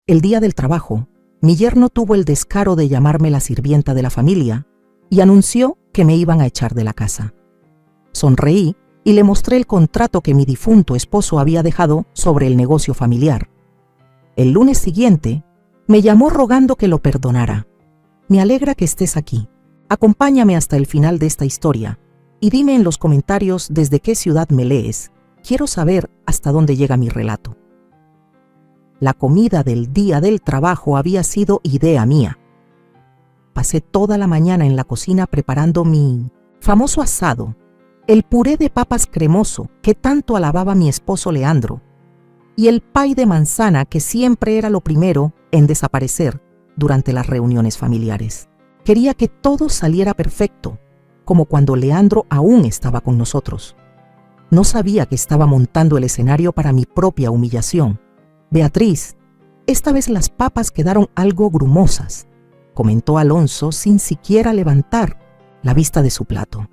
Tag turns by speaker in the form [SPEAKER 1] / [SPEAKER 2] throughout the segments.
[SPEAKER 1] El día del trabajo, mi yerno tuvo el descaro de llamarme la sirvienta de la familia y anunció que me iban a echar de la casa. Sonreí y le mostré el contrato que mi difunto esposo había dejado sobre el negocio familiar. El lunes siguiente, me llamó rogando que lo perdonara. Me alegra que estés aquí. Acompáñame hasta el final de esta historia y dime en los comentarios desde qué ciudad me lees. Quiero saber hasta dónde llega mi relato. La comida del día del trabajo había sido idea mía. Pasé toda la mañana en la cocina preparando mi famoso asado, el puré de papas cremoso que tanto alababa mi esposo Leandro, y el pay de manzana que siempre era lo primero en desaparecer durante las reuniones familiares. Quería que todo saliera perfecto, como cuando Leandro aún estaba con nosotros. No sabía que estaba montando el escenario para mi propia humillación. Beatriz, esta vez las papas quedaron algo grumosas, comentó Alonso sin siquiera levantar la vista de su plato.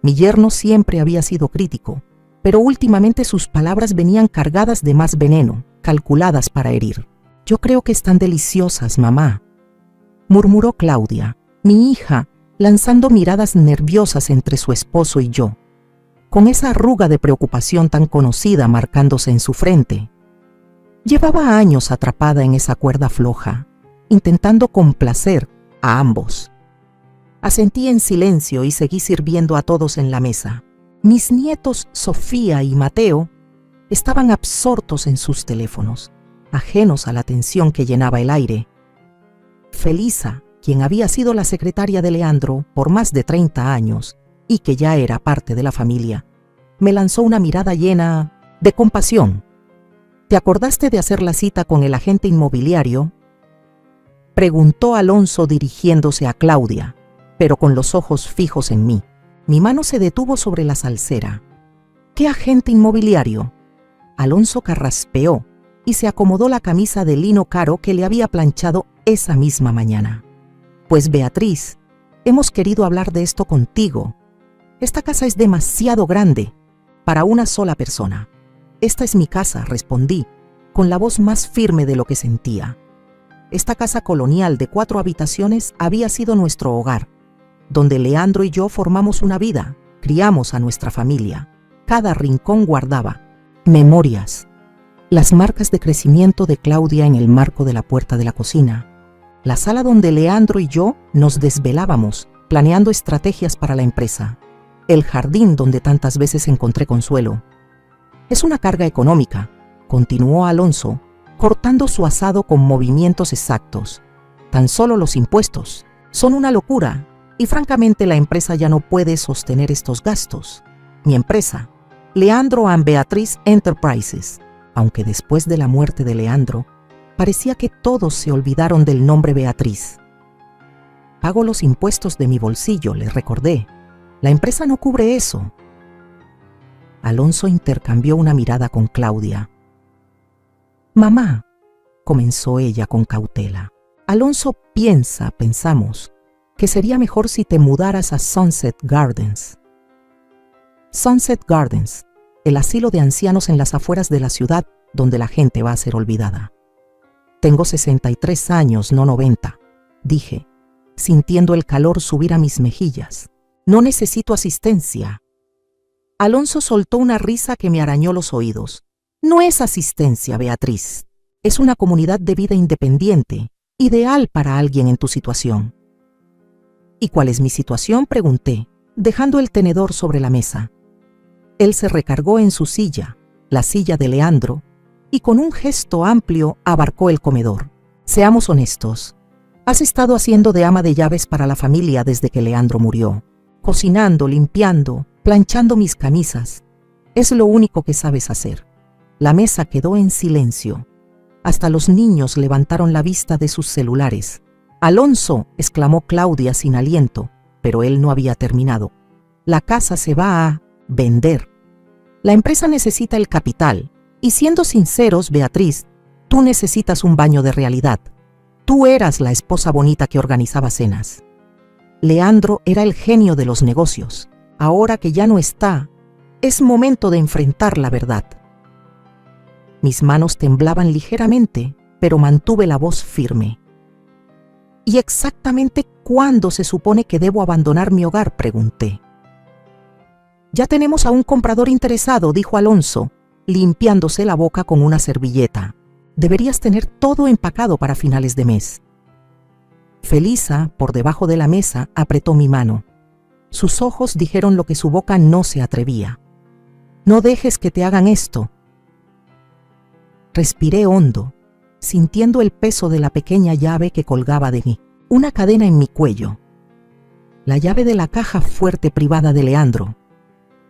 [SPEAKER 1] Mi yerno siempre había sido crítico, pero últimamente sus palabras venían cargadas de más veneno, calculadas para herir. Yo creo que están deliciosas, mamá, murmuró Claudia, mi hija, lanzando miradas nerviosas entre su esposo y yo, con esa arruga de preocupación tan conocida marcándose en su frente. Llevaba años atrapada en esa cuerda floja, intentando complacer a ambos. Asentí en silencio y seguí sirviendo a todos en la mesa. Mis nietos Sofía y Mateo estaban absortos en sus teléfonos, ajenos a la tensión que llenaba el aire. Felisa, quien había sido la secretaria de Leandro por más de 30 años y que ya era parte de la familia, me lanzó una mirada llena de compasión. ¿Te acordaste de hacer la cita con el agente inmobiliario?, preguntó Alonso dirigiéndose a Claudia, pero con los ojos fijos en mí. Mi mano se detuvo sobre la salsera. ¿Qué agente inmobiliario? Alonso carraspeó y se acomodó la camisa de lino caro que le había planchado esa misma mañana. Pues Beatriz, hemos querido hablar de esto contigo. Esta casa es demasiado grande para una sola persona. Esta es mi casa, respondí, con la voz más firme de lo que sentía. Esta casa colonial de 4 habitaciones había sido nuestro hogar, donde Leandro y yo formamos una vida, criamos a nuestra familia. Cada rincón guardaba memorias, las marcas de crecimiento de Claudia en el marco de la puerta de la cocina, la sala donde Leandro y yo nos desvelábamos planeando estrategias para la empresa, el jardín donde tantas veces encontré consuelo. Es una carga económica, continuó Alonso, cortando su asado con movimientos exactos. Tan solo los impuestos son una locura y francamente la empresa ya no puede sostener estos gastos. Mi empresa, Leandro and Beatriz Enterprises, aunque después de la muerte de Leandro, parecía que todos se olvidaron del nombre Beatriz. Pago los impuestos de mi bolsillo, le recordé. La empresa no cubre eso. Alonso intercambió una mirada con Claudia. Mamá, comenzó ella con cautela. Alonso pensamos, que sería mejor si te mudaras a Sunset Gardens. Sunset Gardens, el asilo de ancianos en las afueras de la ciudad donde la gente va a ser olvidada. Tengo 63 años, no 90, dije, sintiendo el calor subir a mis mejillas. No necesito asistencia. Alonso soltó una risa que me arañó los oídos. No es asistencia, Beatriz. Es una comunidad de vida independiente, ideal para alguien en tu situación. ¿Y cuál es mi situación?, pregunté, dejando el tenedor sobre la mesa. Él se recargó en su silla, la silla de Leandro, y con un gesto amplio abarcó el comedor. Seamos honestos. Has estado haciendo de ama de llaves para la familia desde que Leandro murió. Cocinando, limpiando, planchando mis camisas. Es lo único que sabes hacer. La mesa quedó en silencio. Hasta los niños levantaron la vista de sus celulares. «Alonso», exclamó Claudia sin aliento, pero él no había terminado. «La casa se va a vender. La empresa necesita el capital. Y siendo sinceros, Beatriz, tú necesitas un baño de realidad. Tú eras la esposa bonita que organizaba cenas. Leandro era el genio de los negocios. Ahora que ya no está, es momento de enfrentar la verdad». Mis manos temblaban ligeramente pero mantuve la voz firme. ¿Y exactamente cuándo se supone que debo abandonar mi hogar?, pregunté. Ya tenemos a un comprador interesado, dijo Alonso, limpiándose la boca con una servilleta. Deberías tener todo empacado para finales de mes. Felisa, por debajo de la mesa, apretó mi mano. Sus ojos dijeron lo que su boca no se atrevía. No dejes que te hagan esto. Respiré hondo, sintiendo el peso de la pequeña llave que colgaba de mí, una cadena en mi cuello. La llave de la caja fuerte privada de Leandro.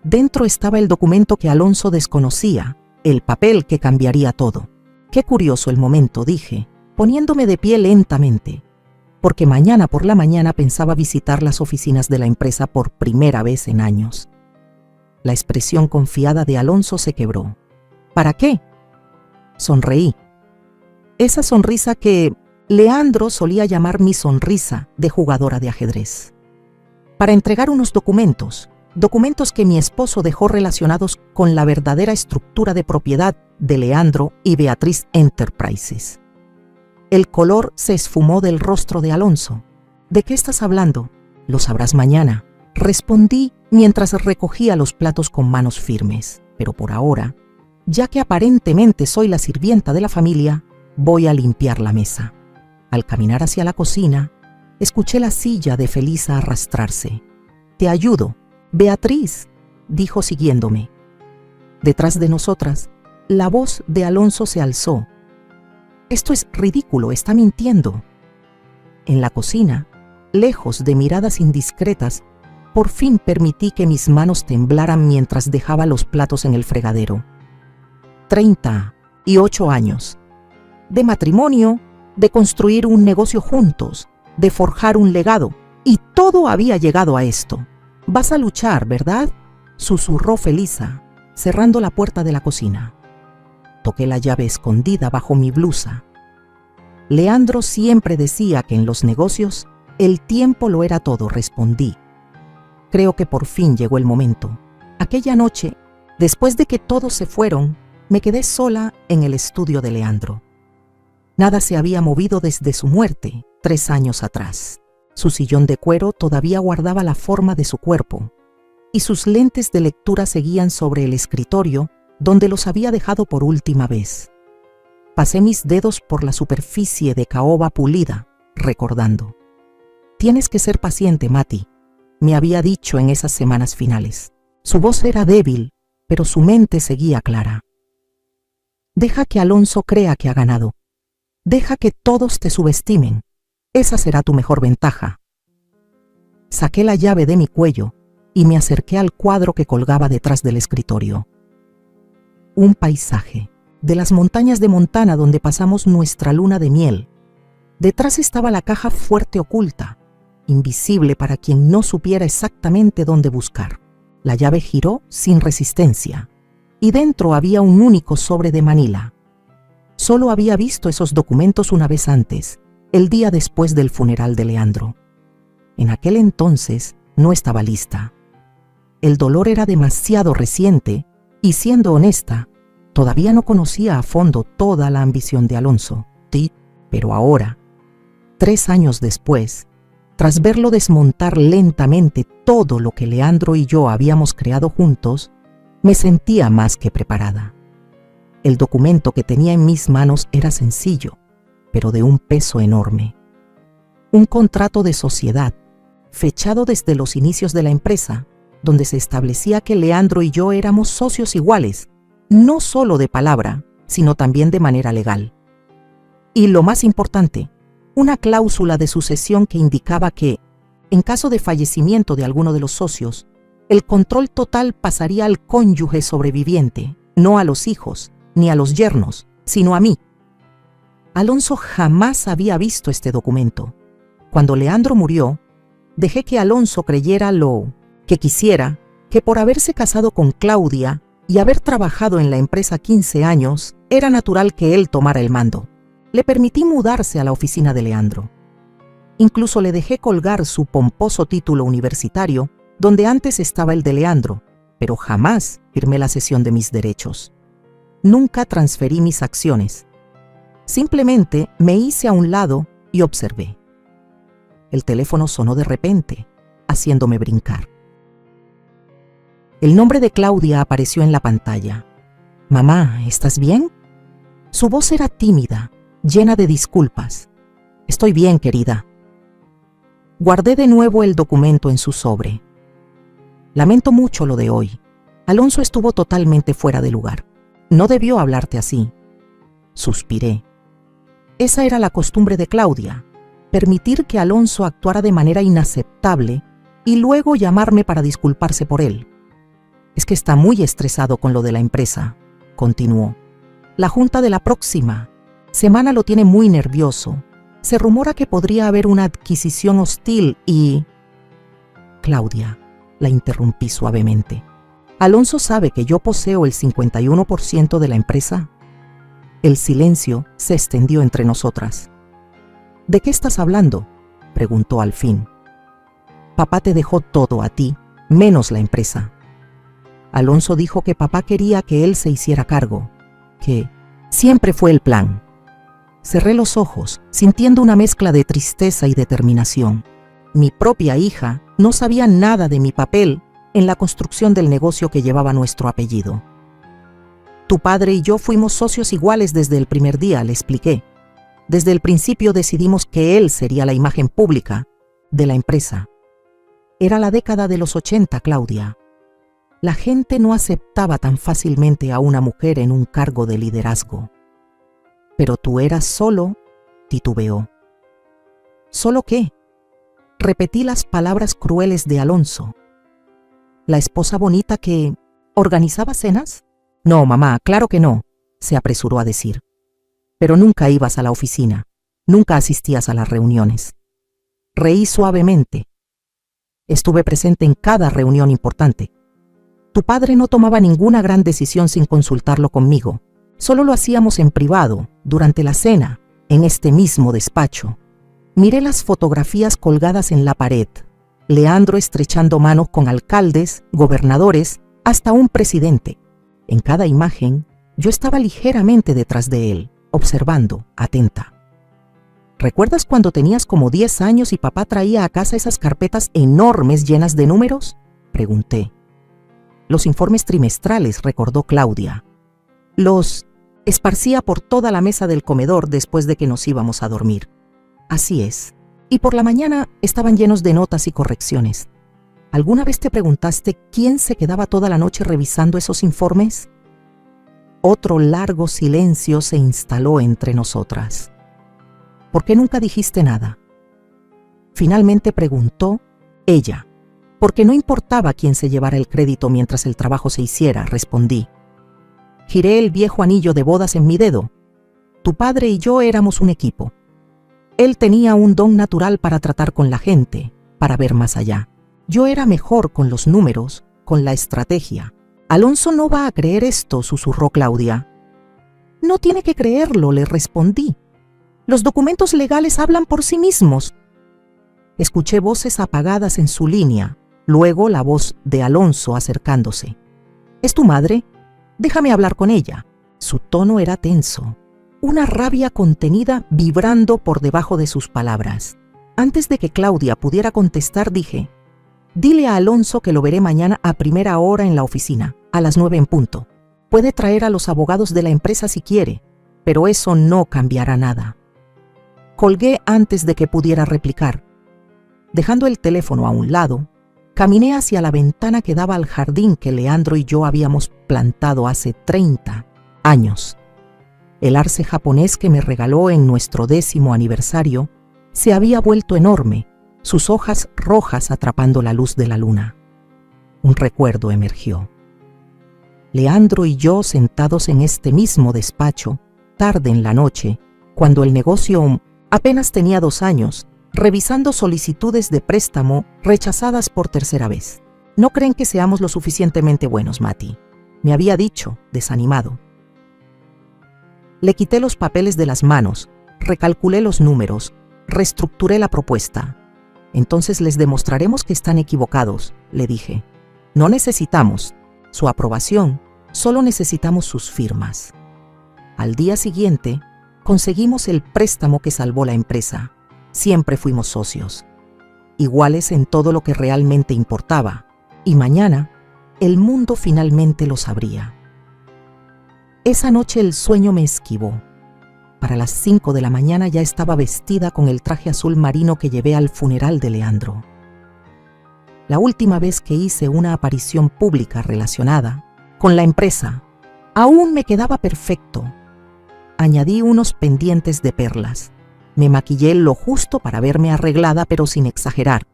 [SPEAKER 1] Dentro estaba el documento que Alonso desconocía, el papel que cambiaría todo. Qué curioso el momento, dije, poniéndome de pie lentamente, porque mañana por la mañana pensaba visitar las oficinas de la empresa por primera vez en años. La expresión confiada de Alonso se quebró. ¿Para qué? Sonreí. Esa sonrisa que Leandro solía llamar mi sonrisa de jugadora de ajedrez. Para entregar unos documentos que mi esposo dejó relacionados con la verdadera estructura de propiedad de Leandro y Beatriz Enterprises. El color se esfumó del rostro de Alonso. ¿De qué estás hablando? Lo sabrás mañana, respondí mientras recogía los platos con manos firmes. Pero por ahora, ya que aparentemente soy la sirvienta de la familia, voy a limpiar la mesa. Al caminar hacia la cocina, escuché la silla de Felisa arrastrarse. «Te ayudo, Beatriz», dijo siguiéndome. Detrás de nosotras, la voz de Alonso se alzó. «Esto es ridículo, está mintiendo». En la cocina, lejos de miradas indiscretas, por fin permití que mis manos temblaran mientras dejaba los platos en el fregadero. 38 años. De matrimonio, de construir un negocio juntos, de forjar un legado, y todo había llegado a esto. «Vas a luchar, ¿verdad?», susurró Felisa, cerrando la puerta de la cocina. Toqué la llave escondida bajo mi blusa. Leandro siempre decía que en los negocios el tiempo lo era todo, respondí. Creo que por fin llegó el momento. Aquella noche, después de que todos se fueron, me quedé sola en el estudio de Leandro. Nada se había movido desde su muerte, 3 años atrás. Su sillón de cuero todavía guardaba la forma de su cuerpo, y sus lentes de lectura seguían sobre el escritorio donde los había dejado por última vez. Pasé mis dedos por la superficie de caoba pulida, recordando. «Tienes que ser paciente, Mati», me había dicho en esas semanas finales. Su voz era débil, pero su mente seguía clara. «Deja que Alonso crea que ha ganado. Deja que todos te subestimen. Esa será tu mejor ventaja». Saqué la llave de mi cuello y me acerqué al cuadro que colgaba detrás del escritorio. Un paisaje de las montañas de Montana donde pasamos nuestra luna de miel. Detrás estaba la caja fuerte oculta, invisible para quien no supiera exactamente dónde buscar. La llave giró sin resistencia, y dentro había un único sobre de Manila. Solo había visto esos documentos una vez antes, el día después del funeral de Leandro. En aquel entonces no estaba lista. El dolor era demasiado reciente y, siendo honesta, todavía no conocía a fondo toda la ambición de Alonso. Pero ahora, 3 años después, tras verlo desmontar lentamente todo lo que Leandro y yo habíamos creado juntos, me sentía más que preparada. El documento que tenía en mis manos era sencillo, pero de un peso enorme. Un contrato de sociedad, fechado desde los inicios de la empresa, donde se establecía que Leandro y yo éramos socios iguales, no solo de palabra, sino también de manera legal. Y lo más importante, una cláusula de sucesión que indicaba que, en caso de fallecimiento de alguno de los socios, el control total pasaría al cónyuge sobreviviente, no a los hijos, ni a los yernos, sino a mí. Alonso jamás había visto este documento. Cuando Leandro murió, dejé que Alonso creyera lo que quisiera, que por haberse casado con Claudia y haber trabajado en la empresa 15 años, era natural que él tomara el mando. Le permití mudarse a la oficina de Leandro. Incluso le dejé colgar su pomposo título universitario, donde antes estaba el de Leandro, pero jamás firmé la cesión de mis derechos. Nunca transferí mis acciones. Simplemente me hice a un lado y observé. El teléfono sonó de repente, haciéndome brincar. El nombre de Claudia apareció en la pantalla. «Mamá, ¿estás bien?» Su voz era tímida, llena de disculpas. «Estoy bien, querida». Guardé de nuevo el documento en su sobre. «Lamento mucho lo de hoy. Alonso estuvo totalmente fuera de lugar. No debió hablarte así». Suspiré. Esa era la costumbre de Claudia, permitir que Alonso actuara de manera inaceptable y luego llamarme para disculparse por él. «Es que está muy estresado con lo de la empresa», continuó. «La junta de la próxima semana lo tiene muy nervioso. Se rumora que podría haber una adquisición hostil y...» «Claudia», la interrumpí suavemente, «¿Alonso sabe que yo poseo el 51% de la empresa?» El silencio se extendió entre nosotras. «¿De qué estás hablando?», preguntó al fin. «Papá te dejó todo a ti, menos la empresa. Alonso dijo que papá quería que él se hiciera cargo, que siempre fue el plan». Cerré los ojos, sintiendo una mezcla de tristeza y determinación. Mi propia hija no sabía nada de mi papel en la construcción del negocio que llevaba nuestro apellido. «Tu padre y yo fuimos socios iguales desde el primer día», le expliqué. «Desde el principio decidimos que él sería la imagen pública de la empresa». Era la década de los 80, Claudia. La gente no aceptaba tan fácilmente a una mujer en un cargo de liderazgo. «Pero tú eras solo», titubeó. «¿Solo qué?». Repetí las palabras crueles de Alonso. «¿La esposa bonita que organizaba cenas?». «No, mamá, claro que no», se apresuró a decir. «Pero nunca ibas a la oficina, nunca asistías a las reuniones». Reí suavemente. «Estuve presente en cada reunión importante. Tu padre no tomaba ninguna gran decisión sin consultarlo conmigo. Solo lo hacíamos en privado, durante la cena, en este mismo despacho». Miré las fotografías colgadas en la pared. Leandro estrechando manos con alcaldes, gobernadores, hasta un presidente. En cada imagen, yo estaba ligeramente detrás de él, observando, atenta. «¿Recuerdas cuando tenías como 10 años y papá traía a casa esas carpetas enormes llenas de números?», pregunté. «Los informes trimestrales», recordó Claudia. «Los esparcía por toda la mesa del comedor después de que nos íbamos a dormir». «Así es. Y por la mañana estaban llenos de notas y correcciones. ¿Alguna vez te preguntaste quién se quedaba toda la noche revisando esos informes?». Otro largo silencio se instaló entre nosotras. «¿Por qué nunca dijiste nada?». Finalmente preguntó ella. «Porque no importaba quién se llevara el crédito mientras el trabajo se hiciera», respondí. Giré el viejo anillo de bodas en mi dedo. Tu padre y yo éramos un equipo. Él tenía un don natural para tratar con la gente, para ver más allá. Yo era mejor con los números, con la estrategia. «Alonso no va a creer esto», susurró Claudia. «No tiene que creerlo», le respondí. «Los documentos legales hablan por sí mismos». Escuché voces apagadas en su línea, luego la voz de Alonso acercándose. «¿Es tu madre? Déjame hablar con ella». Su tono era tenso, una rabia contenida vibrando por debajo de sus palabras. Antes de que Claudia pudiera contestar, dije: «Dile a Alonso que lo veré mañana a primera hora en la oficina, a las 9 en punto. Puede traer a los abogados de la empresa si quiere, pero eso no cambiará nada». Colgué antes de que pudiera replicar. Dejando el teléfono a un lado, caminé hacia la ventana que daba al jardín que Leandro y yo habíamos plantado hace 30 años. El arce japonés que me regaló en nuestro 10º aniversario se había vuelto enorme, sus hojas rojas atrapando la luz de la luna. Un recuerdo emergió. Leandro y yo sentados en este mismo despacho, tarde en la noche, cuando el negocio apenas tenía 2 años, revisando solicitudes de préstamo rechazadas por tercera vez. «No creen que seamos lo suficientemente buenos, Mati», me había dicho, desanimado. Le quité los papeles de las manos, recalculé los números, reestructuré la propuesta. «Entonces les demostraremos que están equivocados», le dije. «No necesitamos su aprobación, solo necesitamos sus firmas». Al día siguiente, conseguimos el préstamo que salvó la empresa. Siempre fuimos socios, iguales en todo lo que realmente importaba, y mañana el mundo finalmente lo sabría. Esa noche el sueño me esquivó. Para las 5 de la mañana ya estaba vestida con el traje azul marino que llevé al funeral de Leandro. La última vez que hice una aparición pública relacionada con la empresa, aún me quedaba perfecto. Añadí unos pendientes de perlas. Me maquillé lo justo para verme arreglada, pero sin exagerar,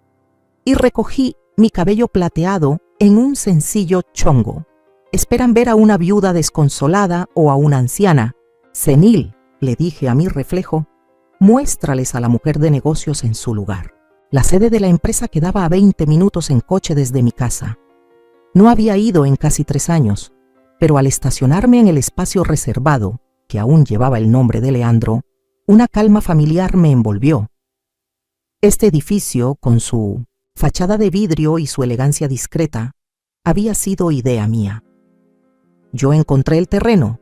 [SPEAKER 1] y recogí mi cabello plateado en un sencillo chongo. ¿Esperan ver a una viuda desconsolada o a una anciana? Senil, le dije a mi reflejo, muéstrales a la mujer de negocios en su lugar. La sede de la empresa quedaba a 20 minutos en coche desde mi casa. No había ido en casi 3 años, pero al estacionarme en el espacio reservado, que aún llevaba el nombre de Leandro, una calma familiar me envolvió. Este edificio, con su fachada de vidrio y su elegancia discreta, había sido idea mía. Yo encontré el terreno,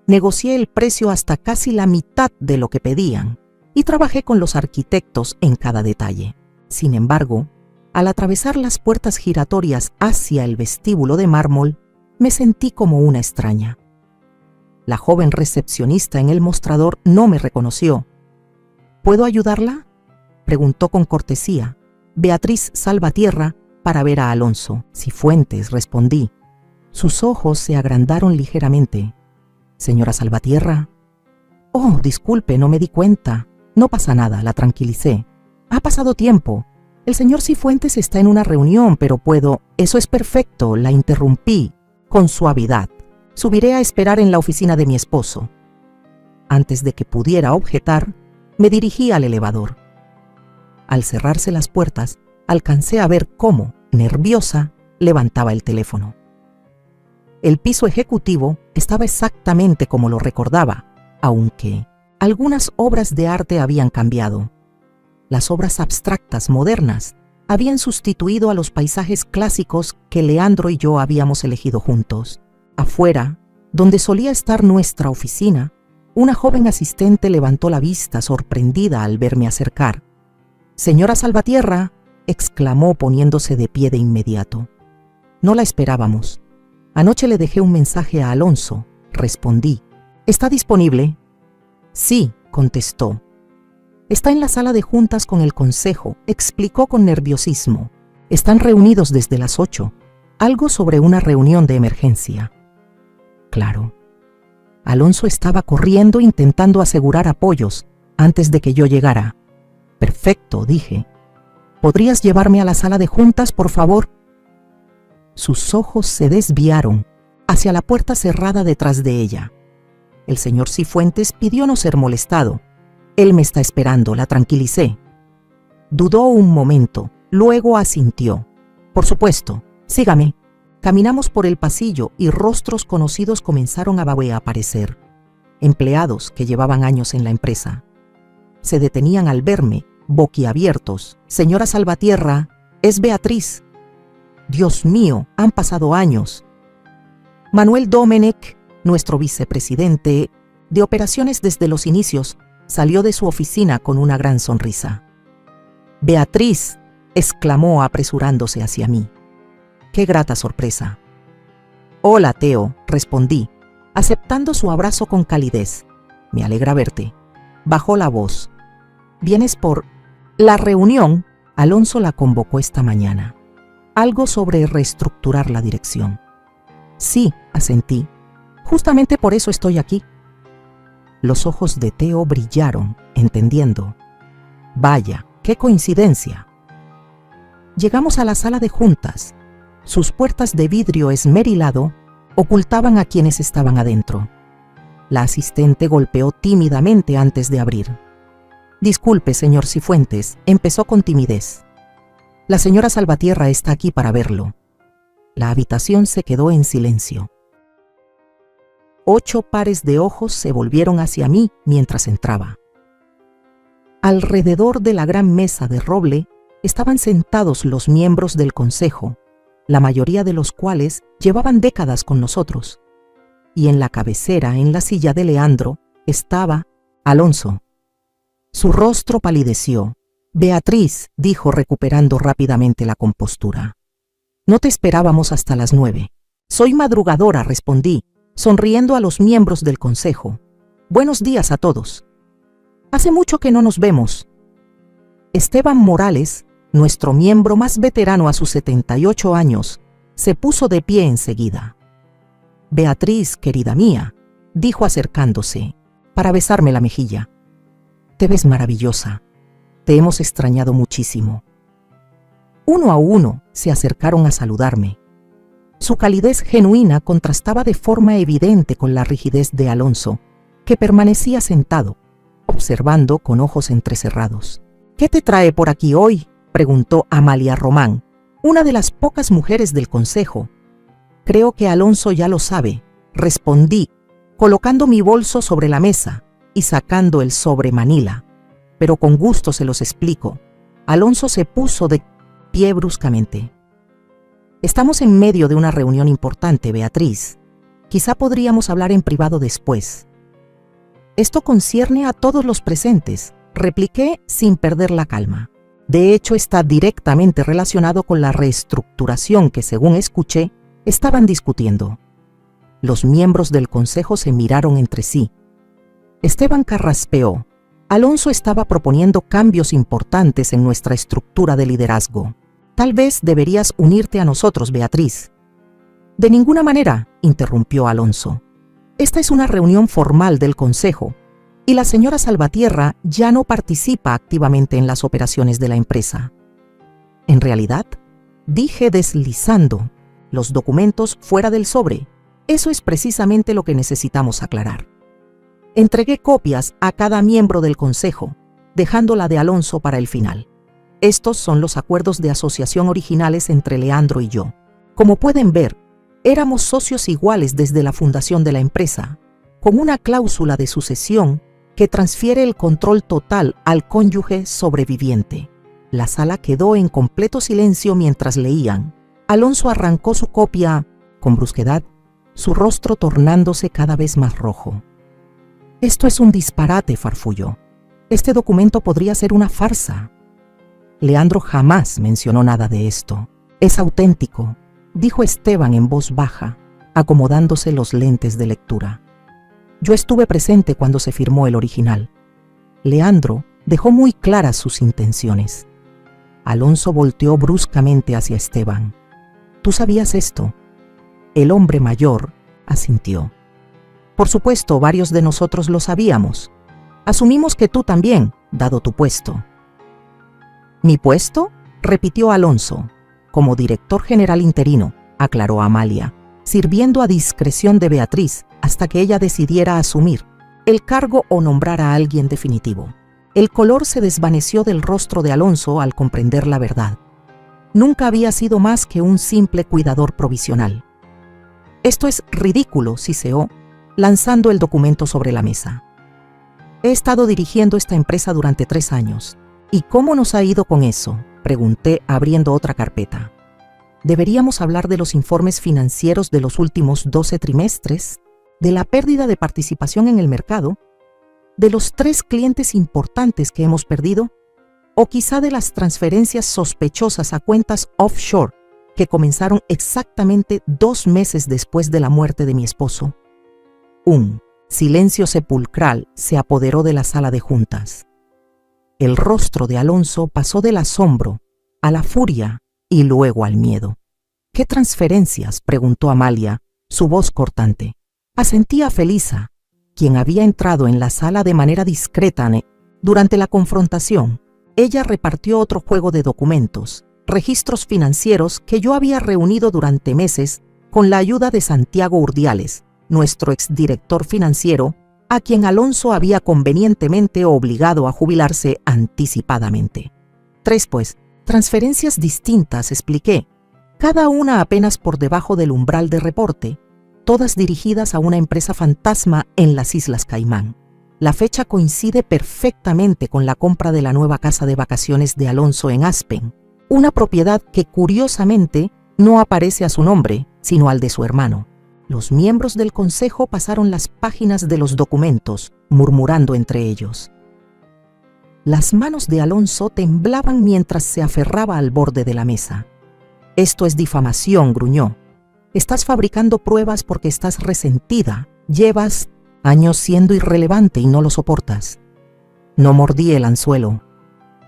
[SPEAKER 1] negocié el precio hasta casi la mitad de lo que pedían y trabajé con los arquitectos en cada detalle. Sin embargo, al atravesar las puertas giratorias hacia el vestíbulo de mármol, me sentí como una extraña. La joven recepcionista en el mostrador no me reconoció. ¿Puedo ayudarla?, preguntó con cortesía Beatriz Salvatierra para ver a Alonso Cifuentes, respondí. Sus ojos se agrandaron ligeramente. ¿Señora Salvatierra? Oh, disculpe, no me di cuenta. No pasa nada, la tranquilicé. Ha pasado tiempo. El señor Cifuentes está en una reunión, pero puedo... Eso es perfecto, la interrumpí con suavidad. Subiré a esperar en la oficina de mi esposo. Antes de que pudiera objetar, me dirigí al elevador. Al cerrarse las puertas, alcancé a ver cómo, nerviosa, levantaba el teléfono. El piso ejecutivo estaba exactamente como lo recordaba, aunque algunas obras de arte habían cambiado. Las obras abstractas modernas habían sustituido a los paisajes clásicos que Leandro y yo habíamos elegido juntos. Afuera, donde solía estar nuestra oficina, una joven asistente levantó la vista sorprendida al verme acercar. «Señora Salvatierra», exclamó poniéndose de pie de inmediato. «No la esperábamos. Anoche le dejé un mensaje a Alonso», respondí. «¿Está disponible?» «Sí», contestó. «Está en la sala de juntas con el consejo», explicó con nerviosismo. «Están reunidos desde las 8. Algo sobre una reunión de emergencia». Claro. Alonso estaba corriendo intentando asegurar apoyos antes de que yo llegara. «Perfecto», dije. «¿Podrías llevarme a la sala de juntas, por favor?» Sus ojos se desviaron hacia la puerta cerrada detrás de ella. El señor Cifuentes pidió no ser molestado. «Él me está esperando», la tranquilicé. Dudó un momento, luego asintió. «Por supuesto, sígame». Caminamos por el pasillo y rostros conocidos comenzaron a aparecer. Empleados que llevaban años en la empresa. Se detenían al verme, boquiabiertos. «Señora Salvatierra, es Beatriz». «Dios mío, han pasado años». Manuel Domenech, nuestro vicepresidente de operaciones desde los inicios, salió de su oficina con una gran sonrisa. «Beatriz», exclamó apresurándose hacia mí. ¡Qué grata sorpresa! «Hola, Teo», respondí, aceptando su abrazo con calidez. «Me alegra verte». Bajó la voz. «¿Vienes por la reunión?» Alonso la convocó esta mañana. Algo sobre reestructurar la dirección. «Sí», asentí. «Justamente por eso estoy aquí». Los ojos de Teo brillaron, entendiendo. «Vaya, qué coincidencia». Llegamos a la sala de juntas. Sus puertas de vidrio esmerilado ocultaban a quienes estaban adentro. La asistente golpeó tímidamente antes de abrir. «Disculpe, señor Cifuentes», empezó con timidez. «La señora Salvatierra está aquí para verlo». La habitación se quedó en silencio. 8 pares de ojos se volvieron hacia mí mientras entraba. Alrededor de la gran mesa de roble estaban sentados los miembros del consejo, la mayoría de los cuales llevaban décadas con nosotros. Y en la cabecera, en la silla de Leandro, estaba Alonso. Su rostro palideció. Beatriz, dijo recuperando rápidamente la compostura. No te esperábamos hasta las 9. Soy madrugadora, respondí, sonriendo a los miembros del consejo. Buenos días a todos. Hace mucho que no nos vemos. Esteban Morales, nuestro miembro más veterano a sus 78 años, se puso de pie enseguida. Beatriz, querida mía, dijo acercándose, para besarme la mejilla. Te ves maravillosa. Te hemos extrañado muchísimo. Uno a uno se acercaron a saludarme. Su calidez genuina contrastaba de forma evidente con la rigidez de Alonso, que permanecía sentado, observando con ojos entrecerrados. ¿Qué te trae por aquí hoy?, preguntó Amalia Román, una de las pocas mujeres del consejo. Creo que Alonso ya lo sabe, respondí, colocando mi bolso sobre la mesa y sacando el sobre Manila. Pero con gusto se los explico. Alonso se puso de pie bruscamente. Estamos en medio de una reunión importante, Beatriz. Quizá podríamos hablar en privado después. Esto concierne a todos los presentes, repliqué sin perder la calma. De hecho, está directamente relacionado con la reestructuración que, según escuché, estaban discutiendo. Los miembros del consejo se miraron entre sí. Esteban carraspeó. Alonso estaba proponiendo cambios importantes en nuestra estructura de liderazgo. Tal vez deberías unirte a nosotros, Beatriz. De ninguna manera, interrumpió Alonso. Esta es una reunión formal del consejo y la señora Salvatierra ya no participa activamente en las operaciones de la empresa. En realidad, dije deslizando los documentos fuera del sobre. Eso es precisamente lo que necesitamos aclarar. Entregué copias a cada miembro del consejo, dejando la de Alonso para el final. Estos son los acuerdos de asociación originales entre Leandro y yo. Como pueden ver, éramos socios iguales desde la fundación de la empresa, con una cláusula de sucesión que transfiere el control total al cónyuge sobreviviente. La sala quedó en completo silencio mientras leían. Alonso arrancó su copia con brusquedad, su rostro tornándose cada vez más rojo. Esto es un disparate, farfulló. Este documento podría ser una farsa. Leandro jamás mencionó nada de esto. Es auténtico, dijo Esteban en voz baja, acomodándose los lentes de lectura. Yo estuve presente cuando se firmó el original. Leandro dejó muy claras sus intenciones. Alonso volteó bruscamente hacia Esteban. ¿Tú sabías esto? El hombre mayor asintió. Por supuesto, varios de nosotros lo sabíamos. Asumimos que tú también, dado tu puesto. ¿Mi puesto?, repitió Alonso. Como director general interino, aclaró Amalia, sirviendo a discreción de Beatriz hasta que ella decidiera asumir el cargo o nombrar a alguien definitivo. El color se desvaneció del rostro de Alonso al comprender la verdad. Nunca había sido más que un simple cuidador provisional. Esto es ridículo, siseó, lanzando el documento sobre la mesa. He estado dirigiendo esta empresa durante 3 años. ¿Y cómo nos ha ido con eso?, pregunté abriendo otra carpeta. ¿Deberíamos hablar de los informes financieros de los últimos 12 trimestres? ¿De la pérdida de participación en el mercado? ¿De los 3 clientes importantes que hemos perdido? ¿O quizá de las transferencias sospechosas a cuentas offshore que comenzaron exactamente 2 meses después de la muerte de mi esposo? Un silencio sepulcral se apoderó de la sala de juntas. El rostro de Alonso pasó del asombro a la furia y luego al miedo. ¿Qué transferencias?, preguntó Amalia, su voz cortante. Asentía Felisa, quien había entrado en la sala de manera discreta durante la confrontación. Ella repartió otro juego de documentos, registros financieros que yo había reunido durante meses con la ayuda de Santiago Urdiales, nuestro exdirector financiero, a quien Alonso había convenientemente obligado a jubilarse anticipadamente. 3, pues, transferencias distintas, expliqué, cada una apenas por debajo del umbral de reporte, todas dirigidas a una empresa fantasma en las Islas Caimán. La fecha coincide perfectamente con la compra de la nueva casa de vacaciones de Alonso en Aspen, una propiedad que curiosamente no aparece a su nombre, sino al de su hermano. Los miembros del consejo pasaron las páginas de los documentos, murmurando entre ellos. Las manos de Alonso temblaban mientras se aferraba al borde de la mesa. «Esto es difamación», gruñó. «Estás fabricando pruebas porque estás resentida. Llevas años siendo irrelevante y no lo soportas». No mordí el anzuelo.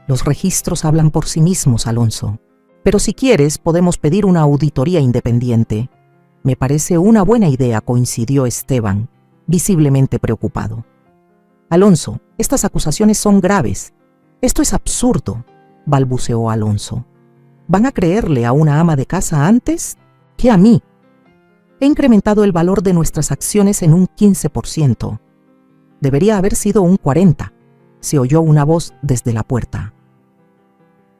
[SPEAKER 1] «Los registros hablan por sí mismos, Alonso. Pero si quieres, podemos pedir una auditoría independiente». «Me parece una buena idea», coincidió Esteban, visiblemente preocupado. «Alonso, estas acusaciones son graves. Esto es absurdo», balbuceó Alonso. «¿Van a creerle a una ama de casa antes que a mí? He incrementado el valor de nuestras acciones en un 15%. Debería haber sido un 40%, se oyó una voz desde la puerta.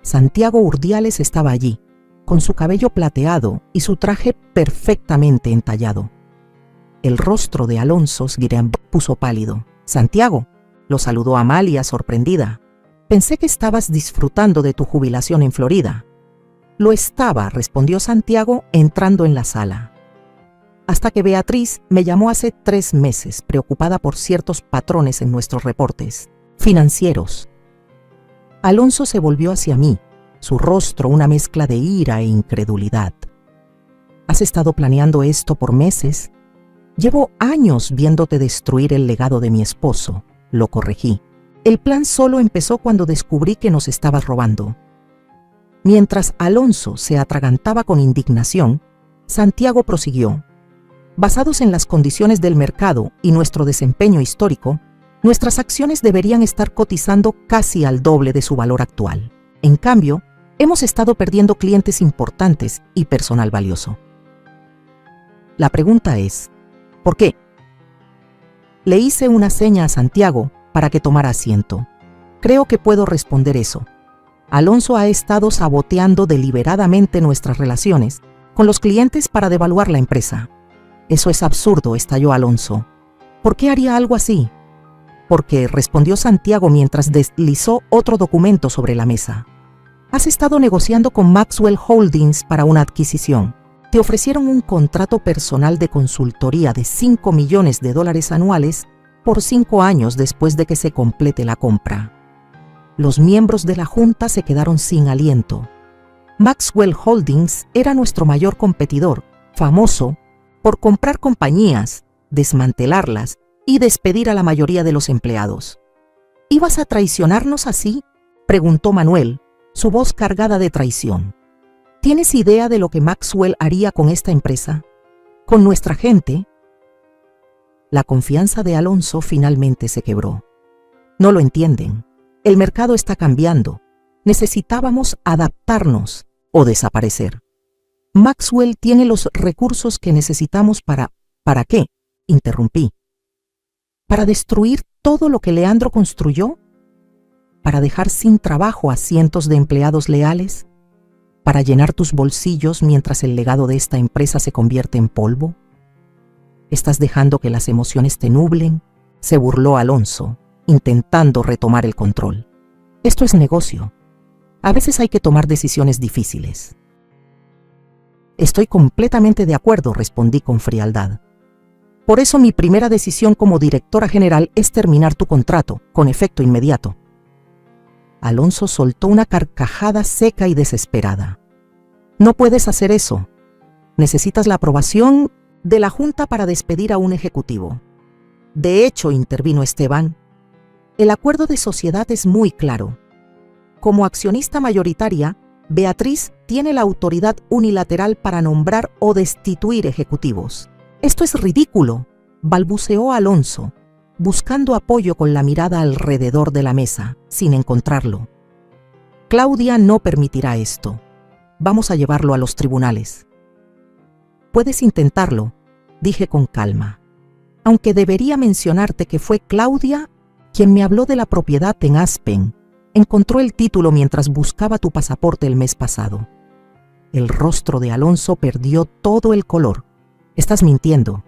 [SPEAKER 1] Santiago Urdiales estaba allí, con su cabello plateado y su traje perfectamente entallado. El rostro de Alonso se puso pálido. «Santiago», lo saludó Amalia, sorprendida. «Pensé que estabas disfrutando de tu jubilación en Florida». «Lo estaba», respondió Santiago, entrando en la sala. «Hasta que Beatriz me llamó hace 3 meses, preocupada por ciertos patrones en nuestros reportes financieros». Alonso se volvió hacia mí, su rostro una mezcla de ira e incredulidad. «¿Has estado planeando esto por meses?» «Llevo años viéndote destruir el legado de mi esposo», lo corregí. «El plan solo empezó cuando descubrí que nos estabas robando». Mientras Alonso se atragantaba con indignación, Santiago prosiguió. «Basados en las condiciones del mercado y nuestro desempeño histórico, nuestras acciones deberían estar cotizando casi al doble de su valor actual. En cambio, hemos estado perdiendo clientes importantes y personal valioso. La pregunta es, ¿por qué?». Le hice una seña a Santiago para que tomara asiento. «Creo que puedo responder eso. Alonso ha estado saboteando deliberadamente nuestras relaciones con los clientes para devaluar la empresa». «Eso es absurdo», estalló Alonso. «¿Por qué haría algo así?». «Porque», respondió Santiago mientras deslizó otro documento sobre la mesa. «Has estado negociando con Maxwell Holdings para una adquisición. Te ofrecieron un contrato personal de consultoría de $5 millones anuales por 5 años después de que se complete la compra». Los miembros de la junta se quedaron sin aliento. Maxwell Holdings era nuestro mayor competidor, famoso por comprar compañías, desmantelarlas y despedir a la mayoría de los empleados. «¿Ibas a traicionarnos así?», preguntó Manuel, su voz cargada de traición. «¿Tienes idea de lo que Maxwell haría con esta empresa? ¿Con nuestra gente?». La confianza de Alonso finalmente se quebró. «No lo entienden. El mercado está cambiando. Necesitábamos adaptarnos o desaparecer. Maxwell tiene los recursos que necesitamos para... ¿Para qué?», interrumpí. «¿Para destruir todo lo que Leandro construyó? ¿Para dejar sin trabajo a cientos de empleados leales? ¿Para llenar tus bolsillos mientras el legado de esta empresa se convierte en polvo? ¿Estás dejando que las emociones te nublen?», se burló Alonso, intentando retomar el control. «Esto es negocio. A veces hay que tomar decisiones difíciles». «Estoy completamente de acuerdo», respondí con frialdad. «Por eso mi primera decisión como directora general es terminar tu contrato, con efecto inmediato». Alonso soltó una carcajada seca y desesperada. «No puedes hacer eso. Necesitas la aprobación de la Junta para despedir a un ejecutivo». «De hecho», intervino Esteban, «el acuerdo de sociedad es muy claro. Como accionista mayoritaria, Beatriz tiene la autoridad unilateral para nombrar o destituir ejecutivos». «Esto es ridículo», balbuceó Alonso, buscando apoyo con la mirada alrededor de la mesa, sin encontrarlo. «Claudia no permitirá esto. Vamos a llevarlo a los tribunales». «Puedes intentarlo», dije con calma, «aunque debería mencionarte que fue Claudia quien me habló de la propiedad en Aspen. Encontró el título mientras buscaba tu pasaporte el mes pasado». El rostro de Alonso perdió todo el color. «Estás mintiendo.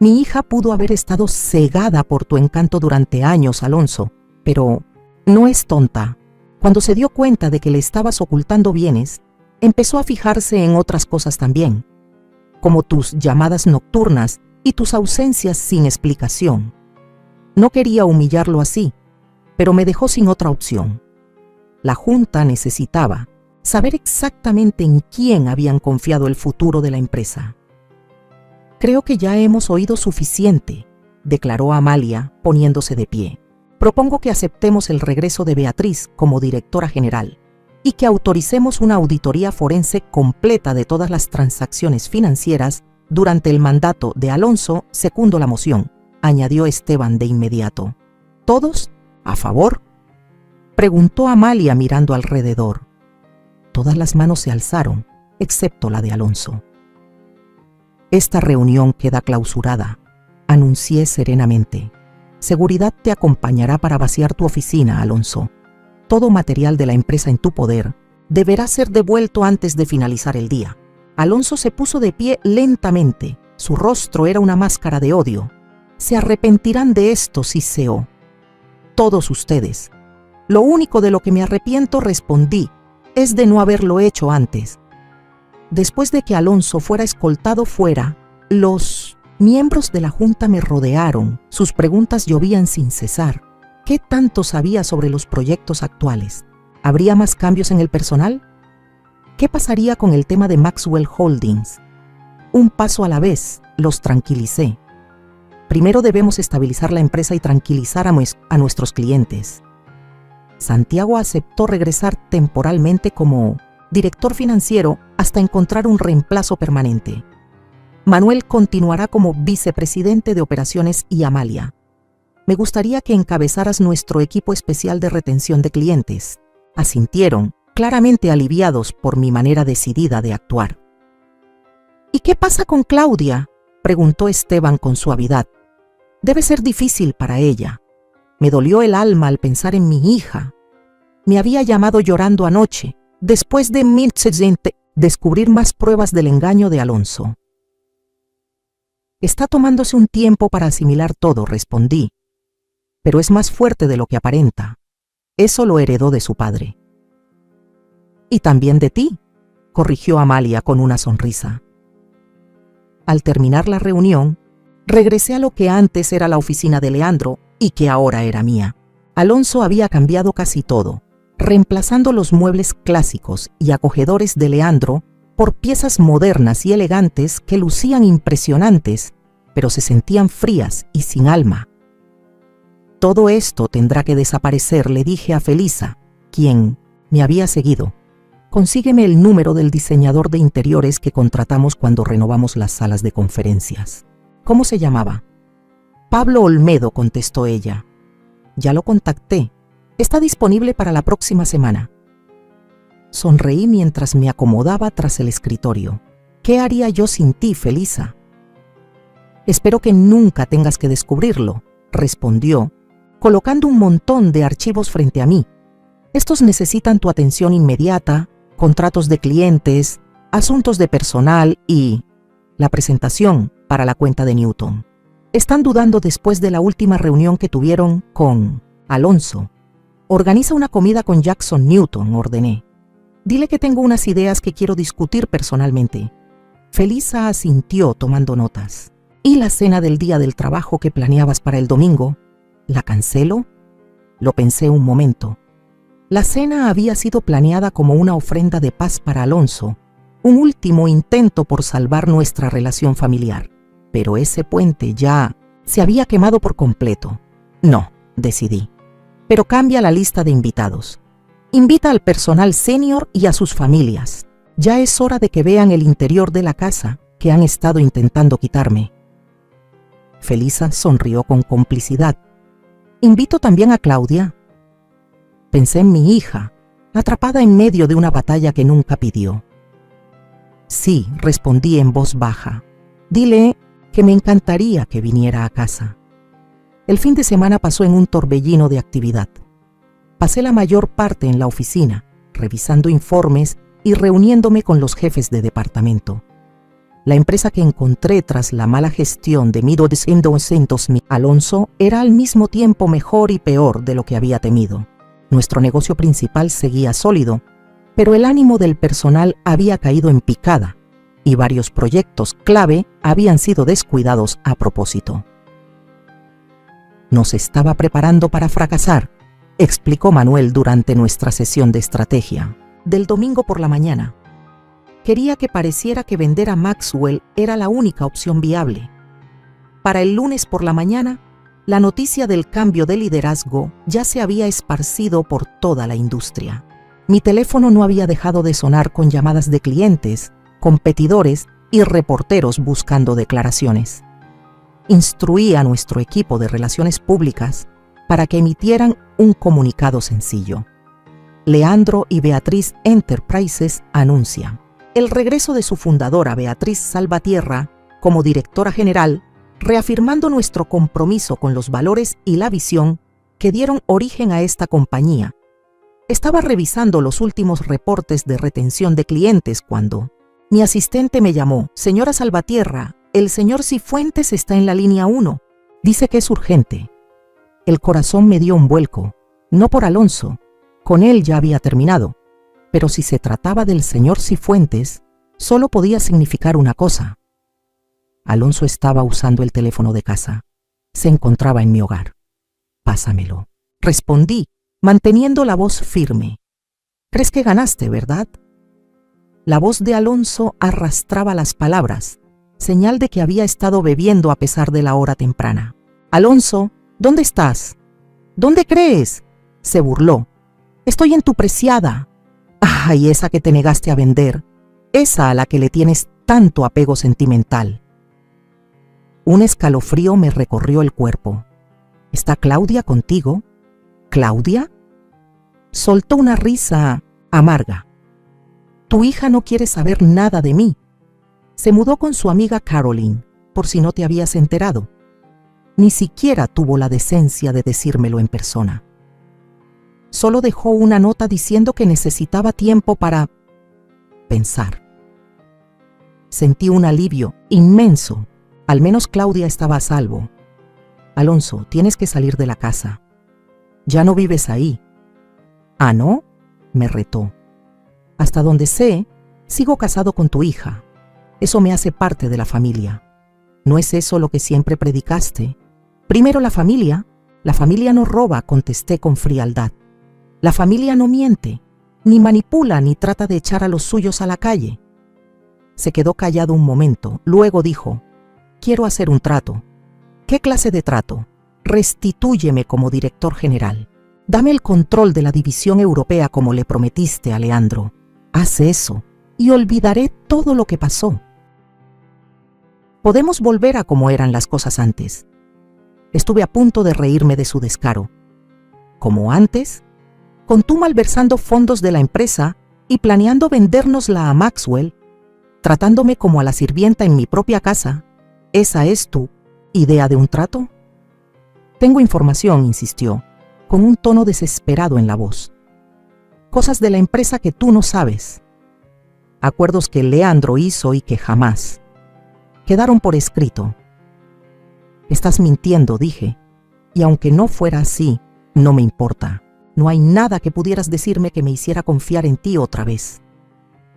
[SPEAKER 1] Mi hija pudo haber estado cegada por tu encanto durante años, Alonso, pero no es tonta. Cuando se dio cuenta de que le estabas ocultando bienes, empezó a fijarse en otras cosas también. como tus llamadas nocturnas y tus ausencias sin explicación. No quería humillarlo así, pero me dejó sin otra opción. La Junta necesitaba saber exactamente en quién habían confiado el futuro de la empresa. Creo que ya hemos oído suficiente, declaró Amalia, poniéndose de pie. Propongo que aceptemos el regreso de Beatriz como directora general y que autoricemos una auditoría forense completa de todas las transacciones financieras durante el mandato de Alonso. Secundo la moción, añadió Esteban de inmediato. ¿Todos a favor?, preguntó Amalia mirando alrededor. Todas las manos se alzaron, excepto la de Alonso. Esta reunión queda clausurada, anuncié serenamente. Seguridad te acompañará para vaciar tu oficina, Alonso. Todo material de la empresa en tu poder deberá ser devuelto antes de finalizar el día. Alonso se puso de pie lentamente. Su rostro era una máscara de odio. Se arrepentirán de esto, siseó. Todos ustedes. Lo único de lo que me arrepiento, respondí, es de no haberlo hecho antes. Después de que Alonso fuera escoltado fuera, los miembros de la Junta me rodearon. Sus preguntas llovían sin cesar. ¿Qué tanto sabía sobre los proyectos actuales? ¿Habría más cambios en el personal? ¿Qué pasaría con el tema de Maxwell Holdings? Un paso a la vez, los tranquilicé. Primero debemos estabilizar la empresa y tranquilizar a nuestros clientes. Santiago aceptó regresar temporalmente como director financiero hasta encontrar un reemplazo permanente. Manuel continuará como vicepresidente de operaciones y Amalia. Me gustaría que encabezaras nuestro equipo especial de retención de clientes. Asintieron, claramente aliviados por mi manera decidida de actuar. ¿Y qué pasa con Claudia?, preguntó Esteban con suavidad. Debe ser difícil para ella. Me dolió el alma al pensar en mi hija. Me había llamado llorando anoche, después de descubrir más pruebas del engaño de Alonso. Está tomándose un tiempo para asimilar todo, respondí. Pero es más fuerte de lo que aparenta. Eso lo heredó de su padre. Y también de ti, corrigió Amalia con una sonrisa. Al terminar la reunión, regresé a lo que antes era la oficina de Leandro y que ahora era mía. Alonso había cambiado casi todo, reemplazando los muebles clásicos y acogedores de Leandro por piezas modernas y elegantes que lucían impresionantes, pero se sentían frías y sin alma. Todo esto tendrá que desaparecer, le dije a Felisa, quien me había seguido. Consígueme el número del diseñador de interiores que contratamos cuando renovamos las salas de conferencias. ¿Cómo se llamaba? Pablo Olmedo, contestó ella. Ya lo contacté. Está disponible para la próxima semana. Sonreí mientras me acomodaba tras el escritorio. ¿Qué haría yo sin ti, Felisa? Espero que nunca tengas que descubrirlo, respondió, colocando un montón de archivos frente a mí. Estos necesitan tu atención inmediata, contratos de clientes, asuntos de personal y la presentación para la cuenta de Newton. Están dudando después de la última reunión que tuvieron con Alonso. Organiza una comida con Jackson Newton, ordené. Dile que tengo unas ideas que quiero discutir personalmente. Felisa asintió tomando notas. ¿Y la cena del día del trabajo que planeabas para el domingo? ¿La cancelo? Lo pensé un momento. La cena había sido planeada como una ofrenda de paz para Alonso, un último intento por salvar nuestra relación familiar. Pero ese puente ya se había quemado por completo. No, decidí. Pero cambia la lista de invitados. Invita al personal senior y a sus familias. Ya es hora de que vean el interior de la casa que han estado intentando quitarme. Felisa sonrió con complicidad. ¿Invito también a Claudia? Pensé en mi hija, atrapada en medio de una batalla que nunca pidió. Sí, respondí en voz baja. Dile que me encantaría que viniera a casa. El fin de semana pasó en un torbellino de actividad. Pasé la mayor parte en la oficina, revisando informes y reuniéndome con los jefes de departamento. La empresa que encontré tras la mala gestión de 1200.000 Alonso era al mismo tiempo mejor y peor de lo que había temido. Nuestro negocio principal seguía sólido, pero el ánimo del personal había caído en picada. y varios proyectos clave habían sido descuidados a propósito. Nos estaba preparando para fracasar, explicó Manuel durante nuestra sesión de estrategia del domingo por la mañana. Quería que pareciera que vender a Maxwell era la única opción viable. Para el lunes por la mañana, la noticia del cambio de liderazgo ya se había esparcido por toda la industria. Mi teléfono no había dejado de sonar con llamadas de clientes, competidores y reporteros buscando declaraciones. Instruí a nuestro equipo de relaciones públicas para que emitieran un comunicado sencillo. Leandro y Beatriz Enterprises anuncian el regreso de su fundadora Beatriz Salvatierra como directora general, reafirmando nuestro compromiso con los valores y la visión que dieron origen a esta compañía. Estaba revisando los últimos reportes de retención de clientes cuando mi asistente me llamó. Señora Salvatierra, el señor Cifuentes está en la línea 1. Dice que es urgente. El corazón me dio un vuelco. No por Alonso. Con él ya había terminado. Pero si se trataba del señor Cifuentes, solo podía significar una cosa. Alonso estaba usando el teléfono de casa. Se encontraba en mi hogar. Pásamelo. Respondí, manteniendo la voz firme. ¿Crees que ganaste, verdad? La voz de Alonso arrastraba las palabras, señal de que había estado bebiendo a pesar de la hora temprana. Alonso, ¿dónde estás? ¿Dónde crees? Se burló. Estoy en tu preciada. ¡Ay, esa que te negaste a vender! Esa a la que le tienes tanto apego sentimental. Un escalofrío me recorrió el cuerpo. ¿Está Claudia contigo? ¿Claudia? Soltó una risa amarga. Tu hija no quiere saber nada de mí. Se mudó con su amiga Caroline, por si no te habías enterado. Ni siquiera tuvo la decencia de decírmelo en persona. Solo dejó una nota diciendo que necesitaba tiempo para pensar. Sentí un alivio inmenso. Al menos Claudia estaba a salvo. Alonso, tienes que salir de la casa. Ya no vives ahí. ¿Ah, no? Me retó. Hasta donde sé, sigo casado con tu hija. Eso me hace parte de la familia. ¿No es eso lo que siempre predicaste? Primero la familia no roba, contesté con frialdad. La familia no miente, ni manipula, ni trata de echar a los suyos a la calle. Se quedó callado un momento, luego dijo, quiero hacer un trato. ¿Qué clase de trato? Restitúyeme como director general. Dame el control de la división europea como le prometiste a Leandro. Haz eso y olvidaré todo lo que pasó. Podemos volver a como eran las cosas antes. Estuve a punto de reírme de su descaro. ¿Como antes? Con tú malversando fondos de la empresa y planeando vendérnosla a Maxwell, tratándome como a la sirvienta en mi propia casa. ¿Esa es tu idea de un trato? Tengo información, insistió, con un tono desesperado en la voz. Cosas de la empresa que tú no sabes. Acuerdos que Leandro hizo y que jamás. Quedaron por escrito. Estás mintiendo, dije, y aunque no fuera así, no me importa. No hay nada que pudieras decirme que me hiciera confiar en ti otra vez.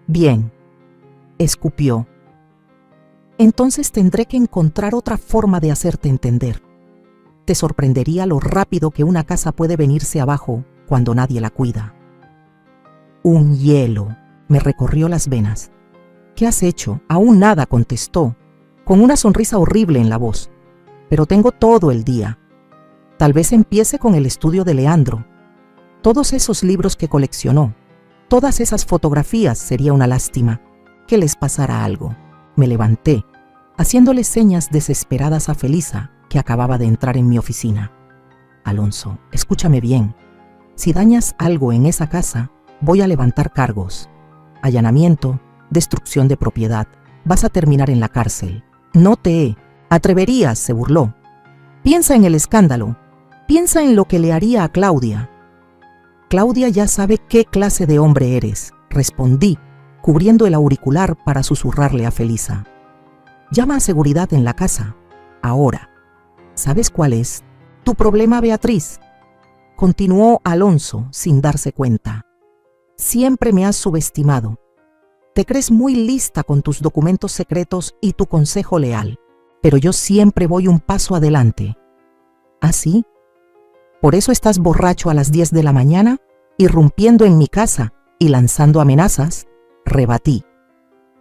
[SPEAKER 1] Bien, escupió. Entonces tendré que encontrar otra forma de hacerte entender. Te sorprendería lo rápido que una casa puede venirse abajo cuando nadie la cuida. Un hielo me recorrió las venas. ¿Qué has hecho? Aún nada, contestó, con una sonrisa horrible en la voz. Pero tengo todo el día. Tal vez empiece con el estudio de Leandro. Todos esos libros que coleccionó, todas esas fotografías, sería una lástima que les pasara algo. Me levanté, haciéndole señas desesperadas a Felisa, que acababa de entrar en mi oficina. Alonso, escúchame bien. Si dañas algo en esa casa, voy a levantar cargos. Allanamiento, destrucción de propiedad. Vas a terminar en la cárcel. No te atreverías, se burló. Piensa en el escándalo. Piensa en lo que le haría a Claudia. Claudia ya sabe qué clase de hombre eres, respondí, cubriendo el auricular para susurrarle a Felisa. Llama a seguridad en la casa. Ahora. ¿Sabes cuál es tu problema, Beatriz? Continuó Alonso sin darse cuenta. Siempre me has subestimado. Te crees muy lista con tus documentos secretos y tu consejo leal, pero yo siempre voy un paso adelante. ¿Ah, sí? ¿Por eso estás borracho a las 10 de la mañana, irrumpiendo en mi casa y lanzando amenazas? Rebatí.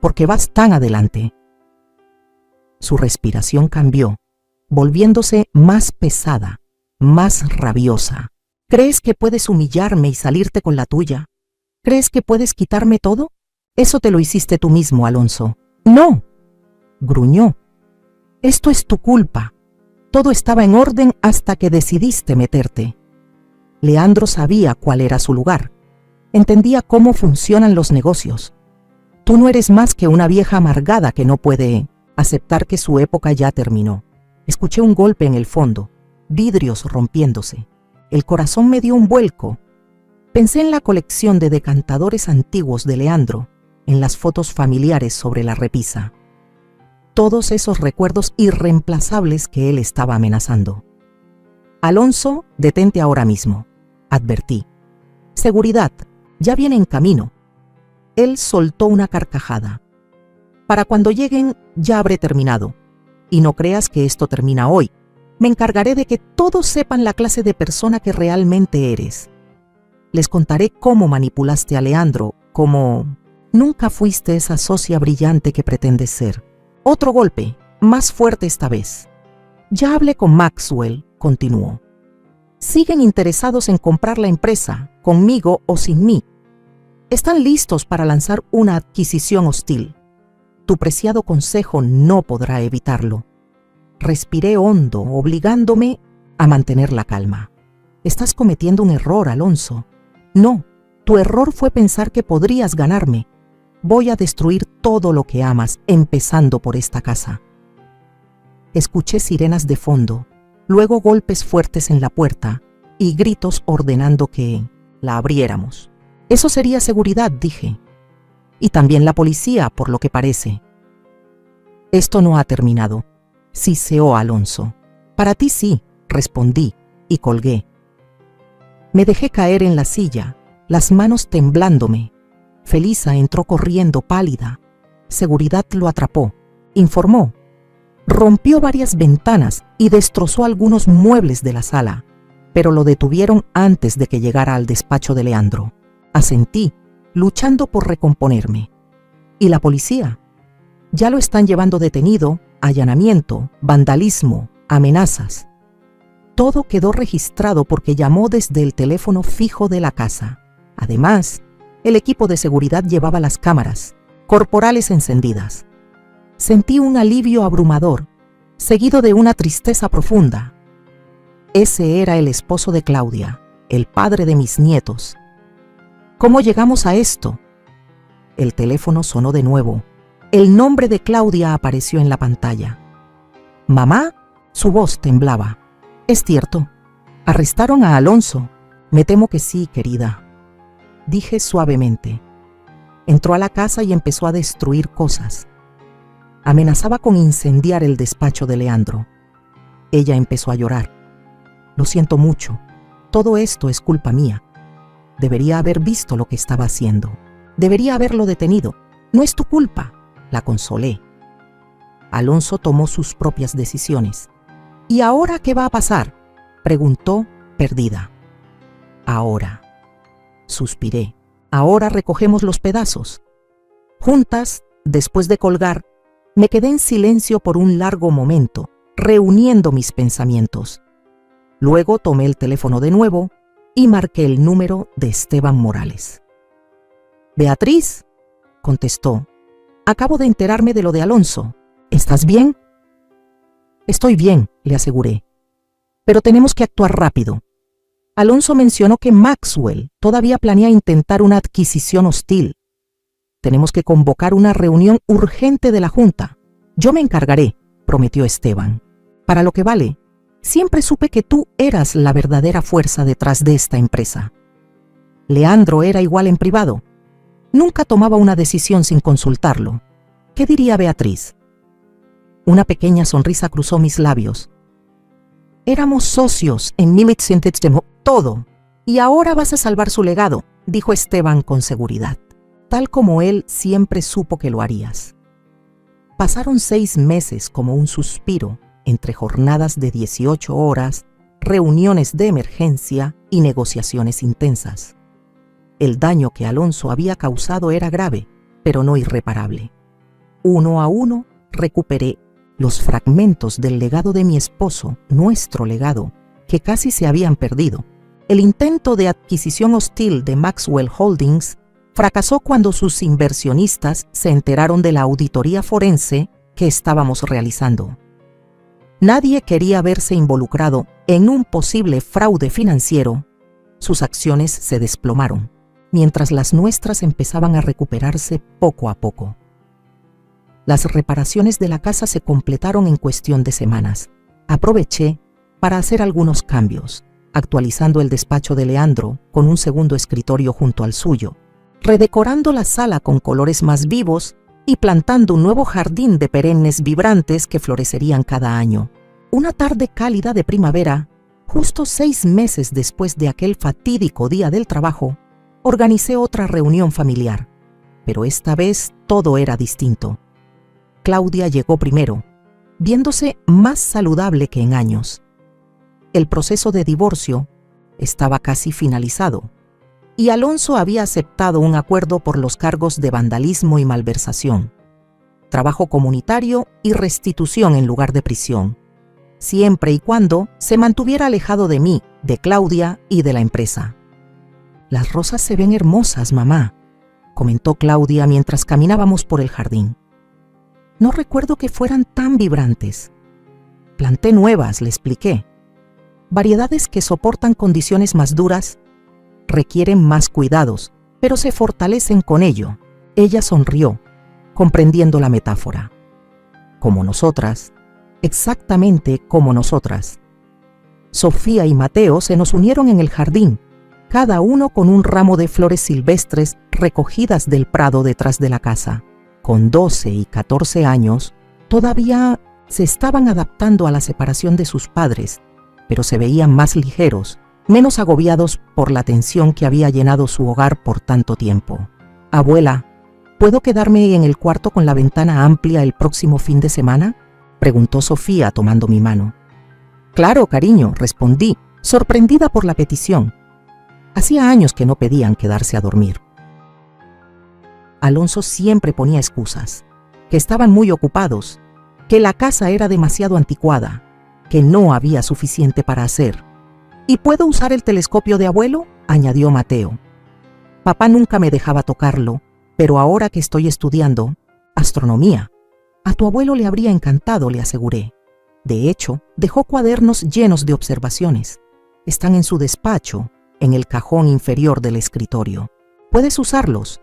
[SPEAKER 1] Porque vas tan adelante. Su respiración cambió, volviéndose más pesada, más rabiosa. ¿Crees que puedes humillarme y salirte con la tuya? ¿Crees que puedes quitarme todo? Eso te lo hiciste tú mismo, Alonso. No, gruñó. Esto es tu culpa. Todo estaba en orden hasta que decidiste meterte. Leandro sabía cuál era su lugar. Entendía cómo funcionan los negocios. Tú no eres más que una vieja amargada que no puede aceptar que su época ya terminó. Escuché un golpe en el fondo, vidrios rompiéndose. El corazón me dio un vuelco. Pensé en la colección de decantadores antiguos de Leandro, en las fotos familiares sobre la repisa. Todos esos recuerdos irreemplazables que él estaba amenazando. Alonso, detente ahora mismo, advertí. Seguridad, ya viene en camino. Él soltó una carcajada. Para cuando lleguen ya habré terminado. Y no creas que esto termina hoy. Me encargaré de que todos sepan la clase de persona que realmente eres. Les contaré cómo manipulaste a Leandro, cómo nunca fuiste esa socia brillante que pretendes ser. Otro golpe, más fuerte esta vez. Ya hablé con Maxwell, continuó. Siguen interesados en comprar la empresa, conmigo o sin mí. Están listos para lanzar una adquisición hostil. Tu preciado consejo no podrá evitarlo. Respiré hondo, obligándome a mantener la calma. Estás cometiendo un error, Alonso. No, tu error fue pensar que podrías ganarme. Voy a destruir todo lo que amas, empezando por esta casa. Escuché sirenas de fondo, luego golpes fuertes en la puerta y gritos ordenando que la abriéramos. Eso sería seguridad, dije. Y también la policía, por lo que parece. Esto no ha terminado, siseó Alonso. Para ti sí, respondí y colgué. Me dejé caer en la silla, las manos temblándome. Felisa entró corriendo pálida. Seguridad lo atrapó, informó. Rompió varias ventanas y destrozó algunos muebles de la sala, pero lo detuvieron antes de que llegara al despacho de Leandro. Asentí, luchando por recomponerme. ¿Y la policía? Ya lo están llevando detenido, allanamiento, vandalismo, amenazas. Todo quedó registrado porque llamó desde el teléfono fijo de la casa. Además, el equipo de seguridad llevaba las cámaras, corporales encendidas. Sentí un alivio abrumador, seguido de una tristeza profunda. Ese era el esposo de Claudia, el padre de mis nietos. ¿Cómo llegamos a esto? El teléfono sonó de nuevo. El nombre de Claudia apareció en la pantalla. ¿Mamá? Su voz temblaba. Es cierto. ¿Arrestaron a Alonso? Me temo que sí, querida. Dije suavemente. Entró a la casa y empezó a destruir cosas. Amenazaba con incendiar el despacho de Leandro. Ella empezó a llorar. Lo siento mucho. Todo esto es culpa mía. Debería haber visto lo que estaba haciendo. Debería haberlo detenido. No es tu culpa. La consolé. Alonso tomó sus propias decisiones. ¿Y ahora qué va a pasar?, preguntó, perdida. Ahora. Suspiré. Ahora recogemos los pedazos. Juntas, después de colgar, me quedé en silencio por un largo momento, reuniendo mis pensamientos. Luego tomé el teléfono de nuevo y marqué el número de Esteban Morales. «Beatriz», contestó, «acabo de enterarme de lo de Alonso. ¿Estás bien?» «Estoy bien», le aseguré. «Pero tenemos que actuar rápido. Alonso mencionó que Maxwell todavía planea intentar una adquisición hostil. Tenemos que convocar una reunión urgente de la Junta. Yo me encargaré», prometió Esteban. «Para lo que vale, siempre supe que tú eras la verdadera fuerza detrás de esta empresa. Leandro era igual en privado. Nunca tomaba una decisión sin consultarlo. ¿Qué diría Beatriz?» Una pequeña sonrisa cruzó mis labios. «Éramos socios en todo. Y ahora vas a salvar su legado», dijo Esteban con seguridad. tal como Él siempre supo que lo harías. Pasaron 6 meses como un suspiro entre jornadas de 18 horas, reuniones de emergencia y negociaciones intensas. El daño que Alonso había causado era grave, pero no irreparable. Uno a uno recuperé los fragmentos del legado de mi esposo, nuestro legado, que casi se habían perdido. El intento de adquisición hostil de Maxwell Holdings fracasó cuando sus inversionistas se enteraron de la auditoría forense que estábamos realizando. Nadie quería verse involucrado en un posible fraude financiero. Sus acciones se desplomaron, mientras las nuestras empezaban a recuperarse poco a poco. Las reparaciones de la casa se completaron en cuestión de semanas. Aproveché para hacer algunos cambios, actualizando el despacho de Leandro con un segundo escritorio junto al suyo, redecorando la sala con colores más vivos y plantando un nuevo jardín de perennes vibrantes que florecerían cada año. Una tarde cálida de primavera, justo 6 meses después de aquel fatídico día del trabajo, organicé otra reunión familiar, pero esta vez todo era distinto. Claudia llegó primero, viéndose más saludable que en años. El proceso de divorcio estaba casi finalizado, y Alonso había aceptado un acuerdo por los cargos de vandalismo y malversación, trabajo comunitario y restitución en lugar de prisión, siempre y cuando se mantuviera alejado de mí, de Claudia y de la empresa. «Las rosas se ven hermosas, mamá», comentó Claudia mientras caminábamos por el jardín. «No recuerdo que fueran tan vibrantes. Planté nuevas», le expliqué. «Variedades que soportan condiciones más duras, requieren más cuidados, pero se fortalecen con ello». Ella sonrió, comprendiendo la metáfora. «Como nosotras, exactamente como nosotras». Sofía y Mateo se nos unieron en el jardín, cada uno con un ramo de flores silvestres recogidas del prado detrás de la casa. Con 12 y 14 años, todavía se estaban adaptando a la separación de sus padres, pero se veían más ligeros, menos agobiados por la tensión que había llenado su hogar por tanto tiempo. «Abuela, ¿puedo quedarme en el cuarto con la ventana amplia el próximo fin de semana?», preguntó Sofía tomando mi mano. «Claro, cariño», respondí, sorprendida por la petición. Hacía años que no pedían quedarse a dormir. Alonso siempre ponía excusas, que estaban muy ocupados, que la casa era demasiado anticuada, que no había suficiente para hacer. «¿Y puedo usar el telescopio de abuelo?», añadió Mateo. «Papá nunca me dejaba tocarlo, pero ahora que estoy estudiando astronomía, a tu abuelo le habría encantado», le aseguré. De hecho, dejó cuadernos llenos de observaciones. Están en su despacho, en el cajón inferior del escritorio. «¿Puedes usarlos?».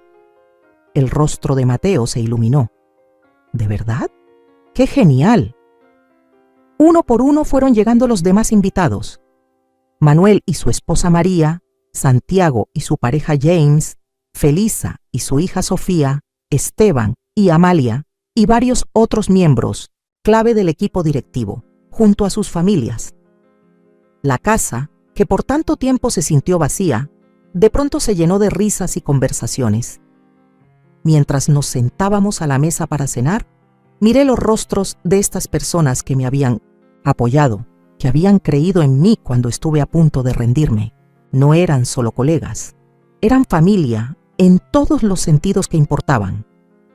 [SPEAKER 1] El rostro de Mateo se iluminó. «¿De verdad? ¡Qué genial!». Uno por uno fueron llegando los demás invitados. Manuel y su esposa María, Santiago y su pareja James, Felisa y su hija Sofía, Esteban y Amalia, y varios otros miembros clave del equipo directivo, junto a sus familias. La casa, que por tanto tiempo se sintió vacía, de pronto se llenó de risas y conversaciones. Mientras nos sentábamos a la mesa para cenar, miré los rostros de estas personas que me habían apoyado, que habían creído en mí cuando estuve a punto de rendirme. No eran solo colegas, eran familia en todos los sentidos que importaban.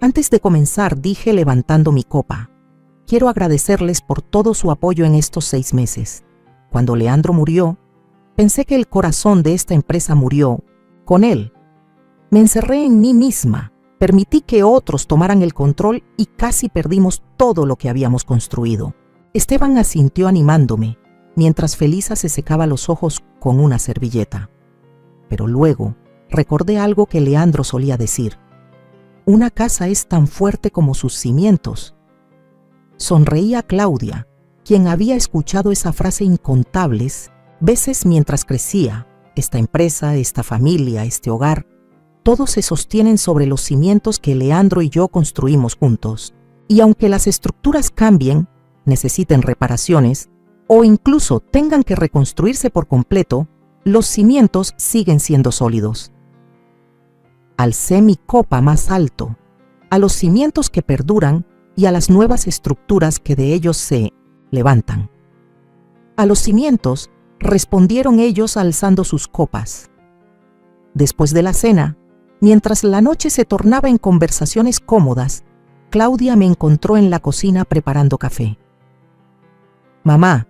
[SPEAKER 1] Antes de comenzar, dije levantando mi copa: «Quiero agradecerles por todo su apoyo en estos 6 meses. Cuando Leandro murió, pensé que el corazón de esta empresa murió con él. Me encerré en mí misma, permití que otros tomaran el control y casi perdimos todo lo que habíamos construido». Esteban asintió animándome, mientras Felisa se secaba los ojos con una servilleta. Pero luego recordé algo que Leandro solía decir: «Una casa es tan fuerte como sus cimientos». Sonreía Claudia, quien había escuchado esa frase incontables veces mientras crecía. Esta empresa, esta familia, este hogar, todos se sostienen sobre los cimientos que Leandro y yo construimos juntos. Y aunque las estructuras cambien, necesiten reparaciones o incluso tengan que reconstruirse por completo, los cimientos siguen siendo sólidos. Alcé mi copa más alto, a los cimientos que perduran y a las nuevas estructuras que de ellos se levantan. A los cimientos respondieron ellos alzando sus copas. Después de la cena, mientras la noche se tornaba en conversaciones cómodas, Claudia me encontró en la cocina preparando café. «Mamá,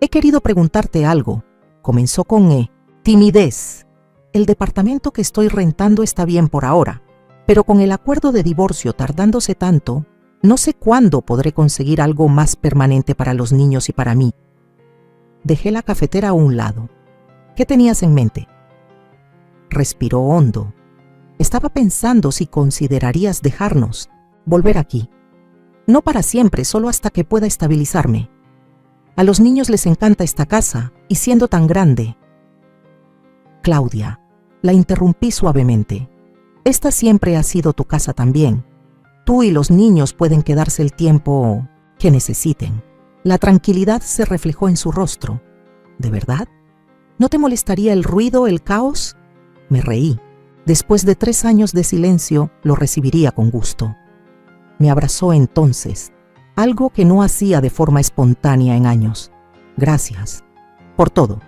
[SPEAKER 1] he querido preguntarte algo», comenzó con timidez. «El departamento que estoy rentando está bien por ahora, pero con el acuerdo de divorcio tardándose tanto, no sé cuándo podré conseguir algo más permanente para los niños y para mí». Dejé la cafetera a un lado. «¿Qué tenías en mente?». Respiró hondo. «Estaba pensando si considerarías dejarnos, volver aquí. No para siempre, solo hasta que pueda estabilizarme. A los niños les encanta esta casa, y siendo tan grande». «Claudia», la interrumpí suavemente, «esta siempre ha sido tu casa también. Tú y los niños pueden quedarse el tiempo que necesiten». La tranquilidad se reflejó en su rostro. «¿De verdad? ¿No te molestaría el ruido, el caos?». Me reí. Después de 3 años de silencio, lo recibiría con gusto. Me abrazó entonces, algo que no hacía de forma espontánea en años. «Gracias. Por todo.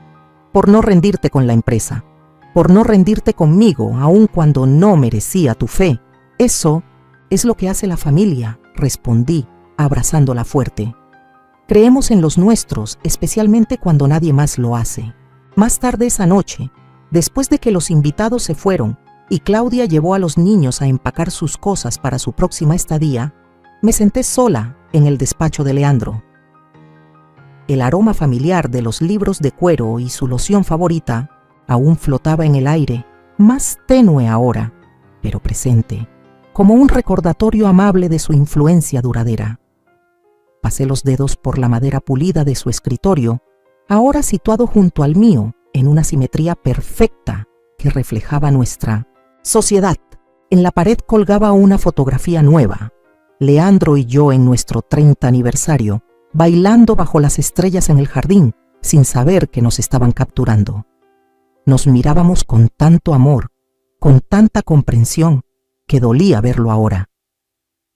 [SPEAKER 1] Por no rendirte con la empresa. Por no rendirte conmigo, aun cuando no merecía tu fe. Eso es lo que hace la familia», respondí, abrazándola fuerte. «Creemos en los nuestros, especialmente cuando nadie más lo hace». Más tarde esa noche, después de que los invitados se fueron y Claudia llevó a los niños a empacar sus cosas para su próxima estadía, me senté sola en el despacho de Leandro. El aroma familiar de los libros de cuero y su loción favorita aún flotaba en el aire, más tenue ahora, pero presente, como un recordatorio amable de su influencia duradera. Pasé los dedos por la madera pulida de su escritorio, ahora situado junto al mío, en una simetría perfecta que reflejaba nuestra sociedad. En la pared colgaba una fotografía nueva, Leandro y yo en nuestro 30 aniversario, bailando bajo las estrellas en el jardín, sin saber que nos estaban capturando. Nos mirábamos con tanto amor, con tanta comprensión, que dolía verlo ahora.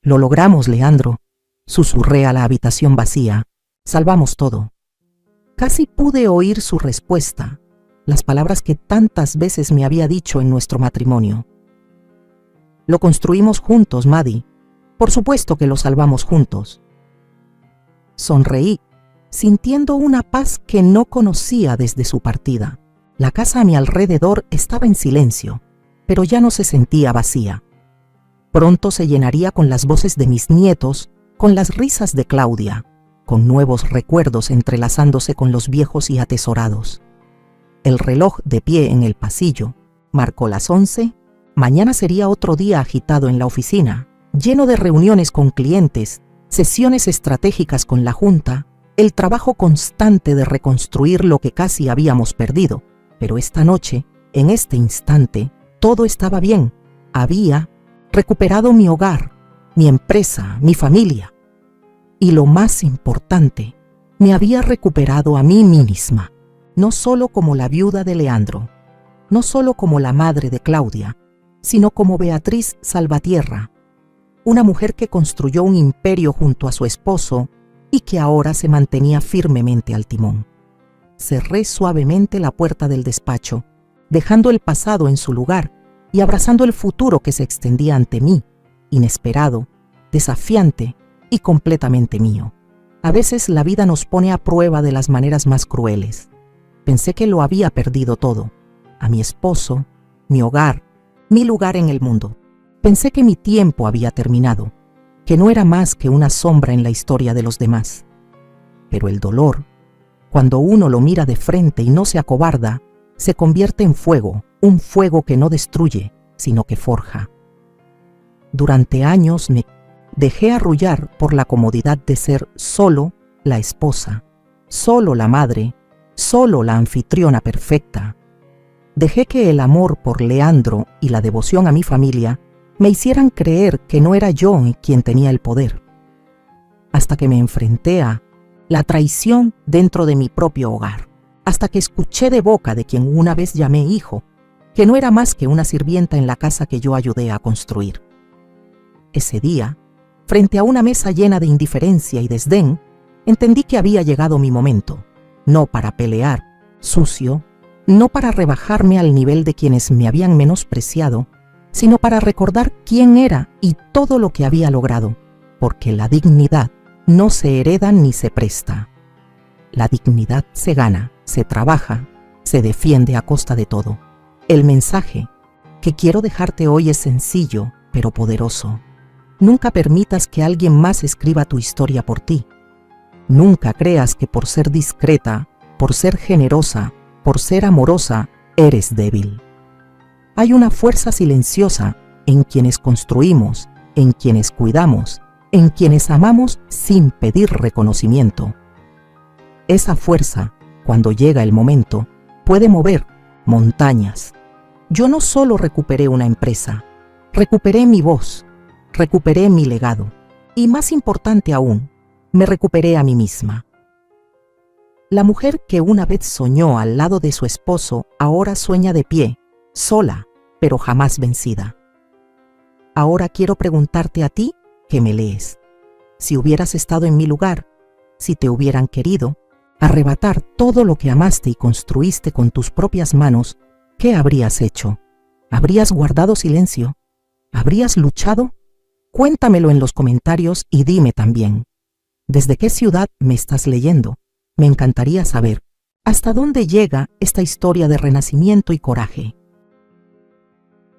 [SPEAKER 1] «Lo logramos, Leandro», susurré a la habitación vacía. «Salvamos todo». Casi pude oír su respuesta, las palabras que tantas veces me había dicho en nuestro matrimonio. «Lo construimos juntos, Maddie. Por supuesto que lo salvamos juntos». Sonreí, sintiendo una paz que no conocía desde su partida. La casa a mi alrededor estaba en silencio, pero ya no se sentía vacía. Pronto se llenaría con las voces de mis nietos, con las risas de Claudia, con nuevos recuerdos entrelazándose con los viejos y atesorados. El reloj de pie en el pasillo marcó las 11. Mañana sería otro día agitado en la oficina, lleno de reuniones con clientes, sesiones estratégicas con la junta, el trabajo constante de reconstruir lo que casi habíamos perdido. Pero esta noche, en este instante, todo estaba bien. Había recuperado mi hogar, mi empresa, mi familia. Y lo más importante, me había recuperado a mí misma, no solo como la viuda de Leandro, no solo como la madre de Claudia, sino como Beatriz Salvatierra, una mujer que construyó un imperio junto a su esposo y que ahora se mantenía firmemente al timón. Cerré suavemente la puerta del despacho, dejando el pasado en su lugar y abrazando el futuro que se extendía ante mí, inesperado, desafiante y completamente mío. A veces la vida nos pone a prueba de las maneras más crueles. Pensé que lo había perdido todo, a mi esposo, mi hogar, mi lugar en el mundo. Pensé que mi tiempo había terminado, que no era más que una sombra en la historia de los demás. Pero el dolor, cuando uno lo mira de frente y no se acobarda, se convierte en fuego, un fuego que no destruye, sino que forja. Durante años me dejé arrullar por la comodidad de ser solo la esposa, solo la madre, solo la anfitriona perfecta. Dejé que el amor por Leandro y la devoción a mi familia me hicieran creer que no era yo quien tenía el poder. Hasta que me enfrenté a la traición dentro de mi propio hogar, hasta que escuché de boca de quien una vez llamé hijo, que no era más que una sirvienta en la casa que yo ayudé a construir. Ese día, frente a una mesa llena de indiferencia y desdén, entendí que había llegado mi momento, no para pelear, sucio, no para rebajarme al nivel de quienes me habían menospreciado, sino para recordar quién era y todo lo que había logrado, porque la dignidad no se hereda ni se presta. La dignidad se gana, se trabaja, se defiende a costa de todo. El mensaje que quiero dejarte hoy es sencillo, pero poderoso. Nunca permitas que alguien más escriba tu historia por ti. Nunca creas que por ser discreta, por ser generosa, por ser amorosa, eres débil. Hay una fuerza silenciosa en quienes construimos, en quienes cuidamos, en quienes amamos sin pedir reconocimiento. Esa fuerza, cuando llega el momento, puede mover montañas. Yo no solo recuperé una empresa, recuperé mi voz, recuperé mi legado y, más importante aún, me recuperé a mí misma. La mujer que una vez soñó al lado de su esposo ahora sueña de pie, sola, pero jamás vencida. Ahora quiero preguntarte a ti que me lees. Si hubieras estado en mi lugar, si te hubieran querido arrebatar todo lo que amaste y construiste con tus propias manos, ¿qué habrías hecho? ¿Habrías guardado silencio? ¿Habrías luchado? Cuéntamelo en los comentarios y dime también, ¿desde qué ciudad me estás leyendo? Me encantaría saber hasta dónde llega esta historia de renacimiento y coraje.